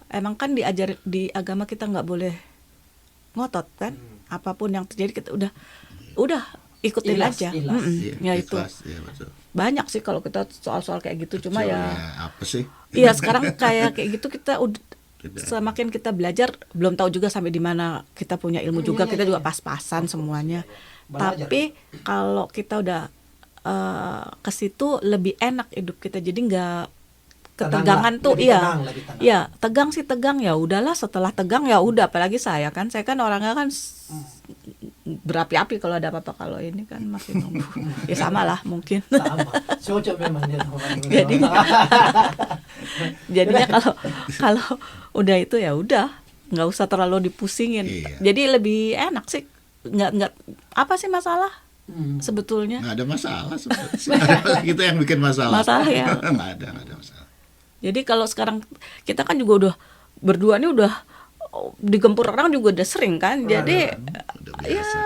emang kan diajar di agama kita nggak boleh ngotot kan. Apapun yang terjadi kita udah ikutin Ikhlas, aja. ikhlas. Iya, Ya itu ikhlas, iya, betul. banyak sih kalau kita soal-soal kayak gitu. Cuma Kecil, ya apa sih? iya sekarang kayak gitu kita udah Tidak. semakin kita belajar belum tahu juga sampai di mana kita punya ilmu juga, Iya, kita iya, juga iya. pas-pasan semuanya. Belajar. Tapi kalau kita udah ke situ lebih enak hidup kita, jadi nggak ketegangan Tenang lah, tuh. lebih Iya tenang, lebih tenang. iya tegang sih tegang, ya udahlah, setelah tegang ya udah. Apalagi saya kan orangnya kan berapi-api kalau ada apa-apa. Kalau ini kan masih nunggu. Ya sama lah mungkin. Sama. Cocok memang dia sama orang. Jadinya kalau udah itu ya udah, nggak usah terlalu dipusingin. Iya. Jadi lebih enak sih. Nggak apa sih masalah sebetulnya. Nggak ada masalah sebenarnya. Kita yang bikin masalah. Masalah ya. nggak ada masalah. Jadi kalau sekarang kita kan juga udah berdua nih udah digempur orang juga udah sering kan. Jadi Udah ya biasa.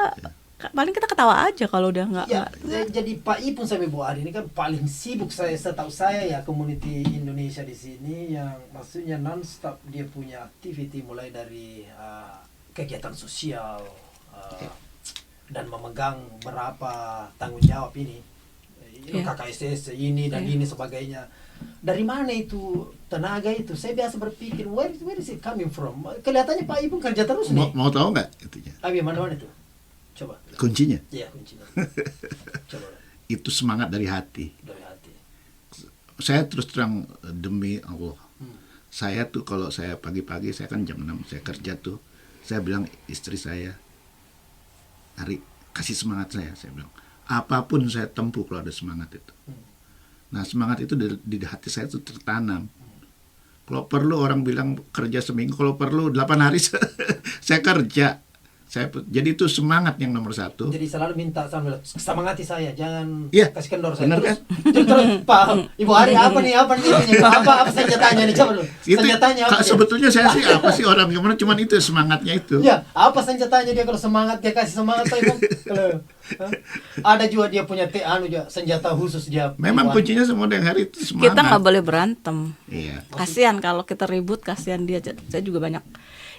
paling kita ketawa aja kalau udah nggak. Ya, jadi Pak Ipung sampai Bu Ari ini kan paling sibuk setahu saya ya community Indonesia di sini, yang maksudnya non-stop dia punya activity mulai dari kegiatan sosial dan memegang berapa tanggung jawab ini, Iya. KKSS ini dan Iya. ini sebagainya. Dari mana itu tenaga itu? Saya biasa berpikir where is it coming from? Kelihatannya Pak Ipung kerja terus nih. Mau tahu nggak itunya? Mana itu? Coba. Kuncinya Iya, kuncinya. Coba itu semangat dari hati. dari hati. Saya terus terang demi Allah. Saya tuh kalau saya pagi-pagi, saya kan jam 6 saya kerja tuh. Saya bilang istri saya, Ari, kasih semangat saya bilang. Apapun saya tempuh kalau ada semangat itu. Nah, semangat itu di hati saya itu tertanam. Kalau perlu orang bilang kerja seminggu, kalau perlu 8 hari saya kerja. Jadi itu semangat yang nomor satu. Jadi selalu minta sama semangati saya, jangan Iya, kasih kendor saya. benar Terus, terus Pak Ibu Ari apa nih apa senjatanya nih, coba dulu. Itu Senjatanya apa? dia? sebetulnya saya sih apa sih orang gimana, cuman itu semangatnya itu. Ya, apa senjatanya dia kalau semangat, dia kasih semangat Pak Ibu. Kalau ada juga dia punya juga senjata khusus dia. Memang Ibu Ari. kuncinya semua yang hari itu semangat. Kita nggak boleh berantem. Iya. Kasihan kalau kita ribut, kasihan dia. Saya juga banyak.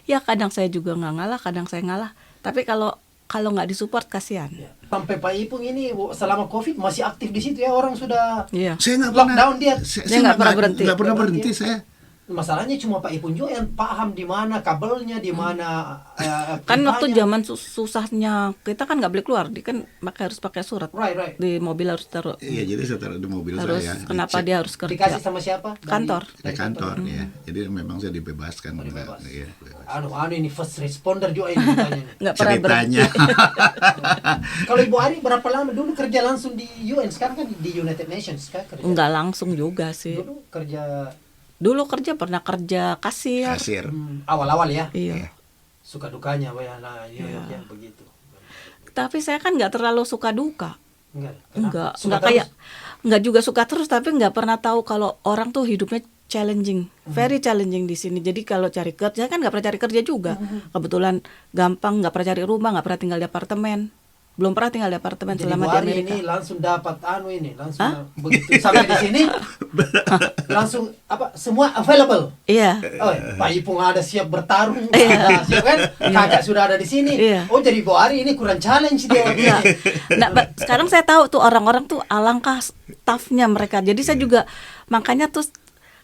Ya kadang saya juga nggak ngalah, kadang saya ngalah. Tapi kalau nggak disupport kasihan. Ya. Sampai Pak Ipung ini selama Covid masih aktif di situ ya, orang sudah Iya. Saya nggak pernah lockdown dia. Dia nggak pernah berhenti. Nggak pernah Berhenti. berhenti saya. Masalahnya cuma Pak Ipung juga yang paham di mana kabelnya, di mana Kan waktu pipanya. zaman susahnya kita kan nggak boleh keluar, dia kan harus pakai surat. Right. Di mobil harus taruh. Iya, jadi saya taruh di mobil Harus saya. kenapa dicek dia harus kerja? Dikasih sama siapa? Kantor. di kantor ya. Jadi memang saya dibebaskan. Bebas. Iya, bebas. Anu ini first responder juga ini ditanya nih. Nggak pernah berhenti. Ceritanya. Kalau Ibu Ari berapa lama dulu kerja langsung di UN, sekarang kan di United Nations kan kerja? Nggak langsung juga sih. Dulu kerja Pernah kerja kasir. Kasir. awal-awal ya. Iya. Suka dukanya nah ya begitu. Tapi saya kan nggak terlalu suka duka. Kenapa? Suka Nggak kayak nggak juga suka terus, tapi nggak pernah tahu kalau orang tuh hidupnya challenging, very challenging di sini. Jadi kalau cari kerja kan nggak pernah cari kerja juga. Kebetulan gampang, nggak pernah cari rumah, nggak pernah tinggal di apartemen. belum pernah tinggal di apartemen Jadi selama Bu di Ari Amerika. ini langsung dapat langsung begitu sampai di sini langsung semua available. Iya. Oh, Pak Ipung ada siap bertarung, Iya. siap kan? Kakak sudah ada di sini. Iya. Oh, jadi Bu Ari ini kurang challenge dia. Iya. Nah, sekarang saya tahu tuh orang-orang tuh alangkah tough-nya mereka. Jadi saya juga makanya tuh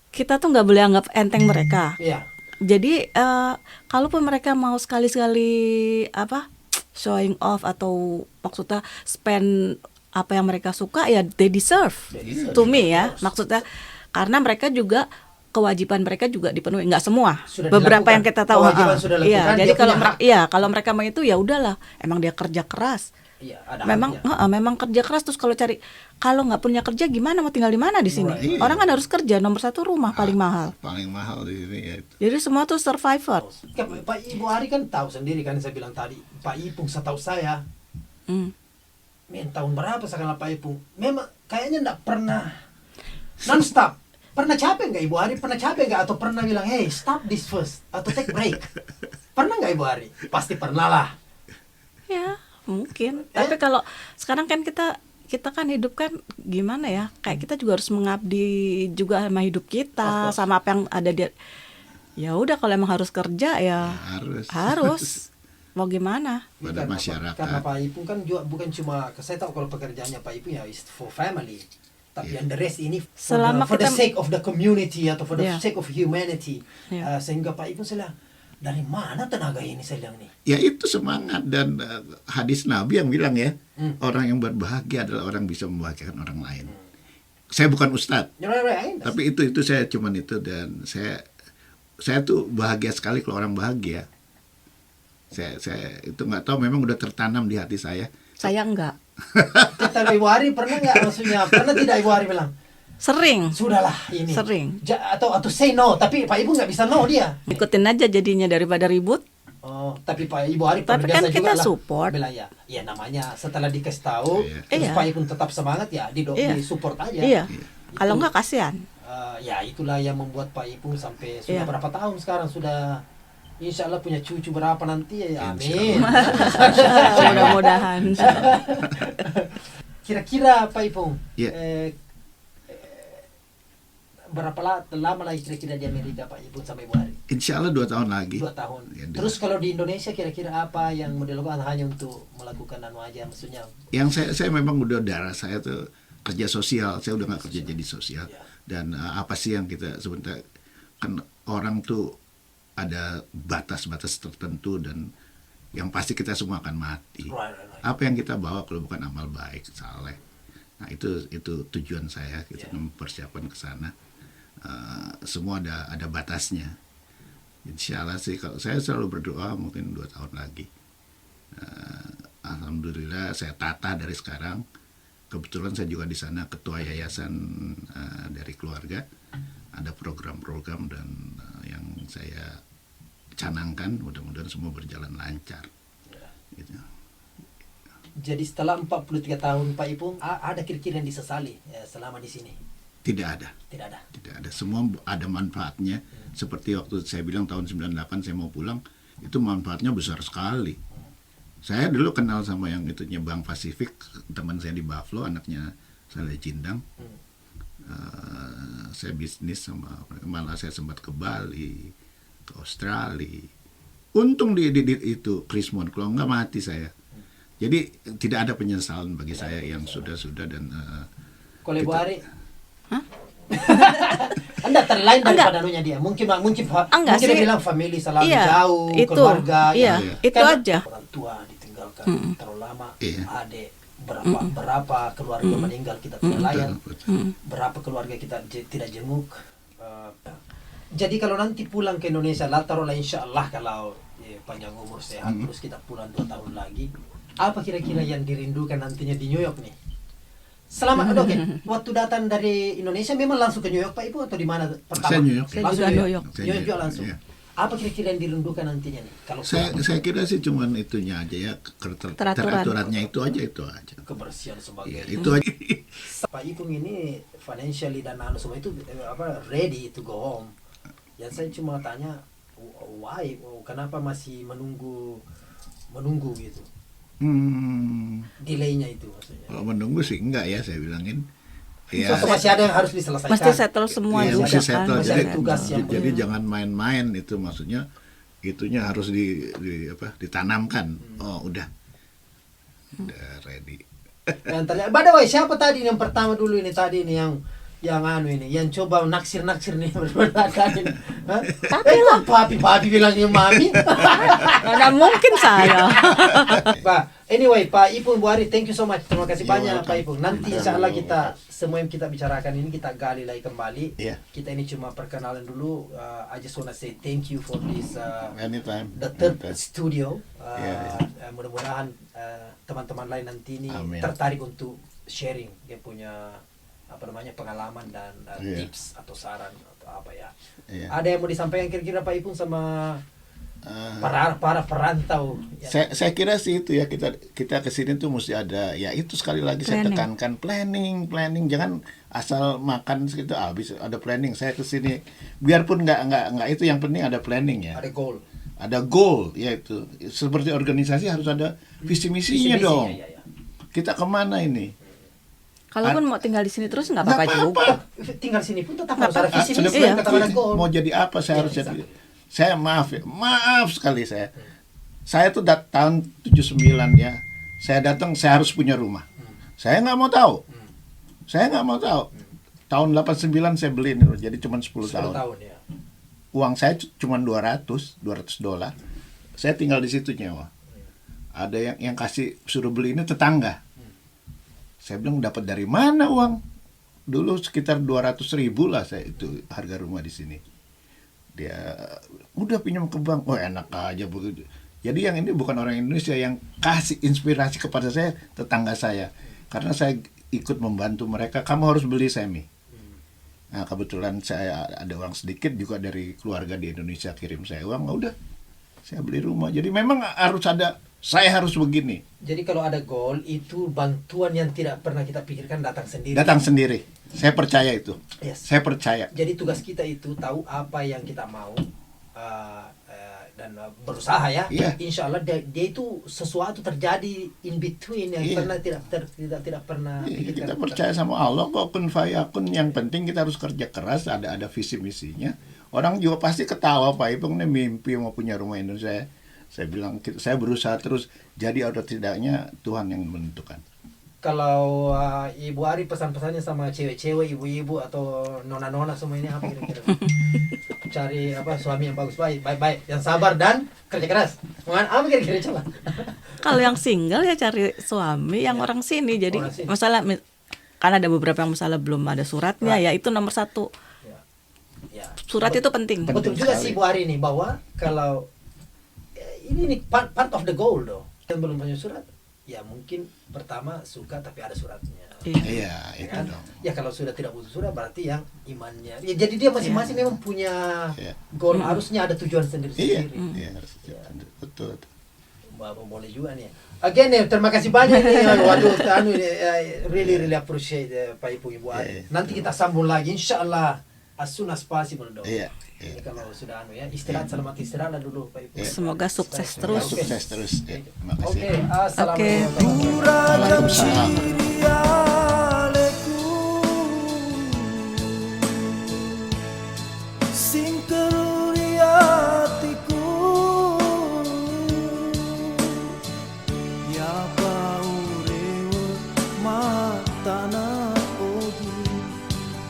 kita tuh nggak boleh anggap enteng mereka. Iya. Jadi kalaupun mereka mau sekali-sekali showing off atau maksudnya spend apa yang mereka suka, ya they deserve to me ya, maksudnya karena mereka juga kewajiban mereka juga dipenuhi, nggak semua, Sudah beberapa dilakukan. yang kita tahu. Kewajiban sudah Iya, dilakukan, jadi dia kalau punya hak. kalau mereka mau itu ya udahlah, emang dia kerja keras. Iya, ada Memang haknya. memang kerja keras, terus kalau nggak punya kerja gimana mau tinggal di mana di sini? Right. Orang kan harus kerja, nomor satu rumah paling mahal. Paling mahal di sini ya itu. Jadi semua tuh survivor. Pak Ibu Ari kan tahu sendiri kan, saya bilang tadi, Pak Ipung setahu saya, Hmm. tahun berapa sekarang Pak Ipung? Memang kayaknya enggak pernah non-stop. Pernah capek nggak Ibu Ari? Pernah capek nggak? Atau pernah bilang, hey stop this first, atau take break? Pernah nggak Ibu Ari? Pasti pernah lah. Ya, mungkin. Tapi kalau sekarang kan kita kan hidup kan gimana ya? Kayak kita juga harus mengabdi juga sama hidup kita, sama apa yang ada di. Ya udah, kalau emang harus kerja ya harus. Mau gimana? Pada Karena masyarakat. Karena Pak Ipung kan juga bukan cuma, saya tahu kalau pekerjaannya Pak Ipung ya is for family. Tapi yang the rest ini Selama for the kita- sake of the community atau for the Yeah. sake of humanity. Yeah. Sehingga Pak Ipung saya bilang, dari mana tenaga ini saya bilang nih? Ya itu semangat dan hadis Nabi yang bilang ya, Hmm. orang yang berbahagia adalah orang bisa membahagiakan orang lain. Saya bukan ustadz, tapi itu saya cuman itu, dan saya tuh bahagia sekali kalau orang bahagia. Saya itu nggak tahu, memang udah tertanam di hati saya. Saya enggak. Tapi Ibu Ari pernah nggak, maksudnya pernah tidak Ibu Ari bilang, Sering. sudahlah ini. Sering. Atau say no, tapi Pak Ibu nggak bisa no dia. Ikutin aja jadinya daripada ribut. Oh, tapi Pak Ibu Ari Tapi pernah kan biasa kita juga lah. support. Bilang ya namanya setelah dikasih tahu, Iya. terus Iya. Pak Ibu tetap semangat ya, Iya. di support aja. Iya. Itu, Kalau enggak kasihan. ya itulah yang membuat Pak Ipung sampai sudah Iya. berapa tahun sekarang, sudah insya Allah punya cucu berapa nanti ya, Insya amin. Mudah-mudahan. Kira-kira Pak Ipung, Iya. berapa lama lagi kira-kira di Amerika Pak Ipung sampai Ibu Ari? Insya Allah 2 tahun lagi. 2 tahun. Ya, Terus kalau di Indonesia kira-kira apa yang mau dilakukan, hanya untuk melakukan aja maksudnya? Yang saya memang udah darah saya tuh kerja sosial, saya udah nggak kerja jadi sosial. Ya. Dan apa sih yang kita sebenarnya, kan orang tuh ada batas-batas tertentu, dan yang pasti kita semua akan mati. Right. Apa yang kita bawa kalau bukan amal baik, saleh. Nah itu tujuan saya, kita mempersiapkan ke sana. Semua ada batasnya. Insya Allah sih, kalau saya selalu berdoa mungkin 2 tahun lagi. Alhamdulillah saya tata dari sekarang. Kebetulan saya juga di sana ketua yayasan dari keluarga. Ada program-program dan yang saya canangkan, mudah-mudahan semua berjalan lancar. Gitu. Jadi setelah 43 tahun Pak Ipung, ada kira-kira yang disesali selama di sini? Tidak ada. Tidak ada. Tidak ada, semua ada manfaatnya. Seperti waktu saya bilang tahun 98 saya mau pulang, itu manfaatnya besar sekali. Saya dulu kenal sama yang itunya Bank Pasifik, teman saya di Buffalo, anaknya Saleh Cindang. Saya bisnis sama, malah saya sempat ke Bali, ke Australia. Untung di itu Krismon, kalau enggak mati saya. Jadi tidak ada penyesalan bagi saya yang sudah dan Kalau Ibu kita- Ari, Anda terlain daripada anunya dia. Mungkin Enggak dia sih. bilang family selalu Iya, jauh, itu. keluarga. Iya, ya. itu Karena aja. Orang tua ditinggalkan terlalu lama, Iya. adik berapa keluarga meninggal kita tidak layan, betul. berapa keluarga kita tidak jenguk. Jadi kalau nanti pulang ke Indonesia, lah taruhlah insya Allah kalau panjang umur sehat, terus kita pulang 2 tahun lagi, apa kira-kira yang dirindukan nantinya di New York nih? Selama oke, waktu datang dari Indonesia memang langsung ke New York Pak Ibu atau di mana pertama? Saya New York. Saya Langsung juga New New York. York. Saya New York New juga York, langsung. iya. Apa kira-kira yang dirindukan nantinya nih? Kalau Saya kira sih cuman itunya aja ya, teraturannya itu aja. kebersihan Ya, sebagainya. itu aja. Pak Ipung ini financially dan semua itu ready to go home. Yang saya cuma tanya why, kenapa masih menunggu gitu? Delaynya itu maksudnya. Kalau menunggu sih enggak ya, saya bilangin. Ya, So, masih ada yang harus diselesaikan. Mesti settle semua iya, juga mesti kan. settle. Masih Jadi, ada tugas yang jadi jangan main-main itu, maksudnya itunya harus ditanamkan. Oh, udah ready. Yang ternyata, by the way, siapa tadi yang pertama dulu ini tadi ini yang anu ini, yang coba naksir nih berbeda ini. Hah? Kok papi bilangnya mami? Nggak mungkin saya. Pak, anyway, Pak Ipung, Bu Ari, thank you so much. Terima kasih You're banyak, welcome. Pak Ipung. Nanti insya Allah kita semua yang kita bicarakan ini kita gali lagi kembali. Iya. Kita ini cuma perkenalan dulu. I just wanna say thank you for this Anytime. the third Anytime. studio. Iya, Mudah-mudahan teman-teman lain nanti ini Amin. tertarik untuk sharing dia punya pengalaman dan Iya. tips atau saran atau apa ya. Iya. Ada yang mau disampaikan kira-kira Pak Ipung sama Eh, para perantau? Ya. saya kira sih itu ya, kita kesini tuh mesti ada, ya itu sekali lagi saya Planning. tekankan planning, jangan asal makan segitu habis, ada planning. Saya kesini biarpun nggak itu, yang penting ada planning ya, Ada goal. ada goal, ya itu seperti organisasi harus ada visi misinya Visi-misinya, dong. ya, ya. Kita kemana ini? Kalaupun mau tinggal di sini terus nggak apa-apa Nggak juga. Tinggal sini pun tetap harus ada Ah, visi sudah misi Iya. tetap ada goal. mau jadi apa, saya Iya, harus jadi. exactly. Saya maaf sekali saya tuh tahun 79 ya, saya datang, saya harus punya rumah. Saya nggak mau tahu. Tahun 89 saya beli nih, jadi cuma 10 10 tahun. tahun ya. Uang saya cuma $200. Saya tinggal di situ nyewa. Ada yang kasih suruh beli ini tetangga. Saya bilang, dapat dari mana uang? Dulu sekitar 200.000 lah saya itu harga rumah di sini. Dia udah pinjam ke bank. Oh, enak aja begitu. Jadi yang ini bukan orang Indonesia yang kasih inspirasi kepada saya, tetangga saya. Karena saya ikut membantu mereka, kamu harus beli semi. Nah, kebetulan saya ada uang sedikit juga dari keluarga di Indonesia kirim saya uang, udah saya beli rumah. Jadi memang harus ada, saya harus begini. Jadi kalau ada goal itu bantuan yang tidak pernah kita pikirkan datang sendiri. Datang sendiri. Saya percaya itu. Yes. Saya percaya. Jadi tugas kita itu tahu apa yang kita mau dan berusaha ya. Iya. Insya Allah dia itu sesuatu terjadi in between yang Iya. pernah tidak pernah Iya, pikirkan. kita percaya sama Allah kok, kun fayakun. Yang penting kita harus kerja keras, ada visi misinya. Orang juga pasti ketawa, Pak Ipung ini mimpi mau punya rumah Indonesia. Saya bilang saya berusaha terus, jadi atau tidaknya Tuhan yang menentukan. Kalau Ibu Ari pesan-pesannya sama cewek-cewek, ibu-ibu atau nona-nona semua ini apa kira-kira? Cari suami yang bagus, baik, yang sabar dan kerja keras. Apa kira-kira coba? Kalau yang single ya cari suami yang orang sini. Jadi Orang sini. masalah kan ada beberapa yang masalah belum ada suratnya, ya itu nomor 1. Ya. Surat itu penting. Betul juga sih Bu Ari ini, bahwa kalau ini part of the goal dong. Yang belum punya surat, ya mungkin pertama suka tapi ada suratnya. Iya. Iya, itu Kan? dong. Ya kalau sudah tidak butuh surat berarti yang imannya. Ya, jadi dia masing-masing memang punya Iya. goal, harusnya ada tujuan Iya, sendiri-sendiri. iya, betul. Boleh juga nih. Again terima kasih banyak nih. Waduh, really appreciate Pak Ipung, Ibu Ari. Iya. Nanti kita sambung lagi insyaallah as soon as possible dong. Iya. Ini kalau sudah istirahat, selamat istirahat lah dulu Pak Ipung. Iya. Semoga sukses Oke. terus. Sukses terus. Ya, terima Oke, kasih. assalamualaikum warahmatullahi Waalaikumsalam. Sing teruri hatiku, ya bau rewe matana ogi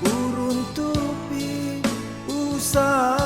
urun tupi usaha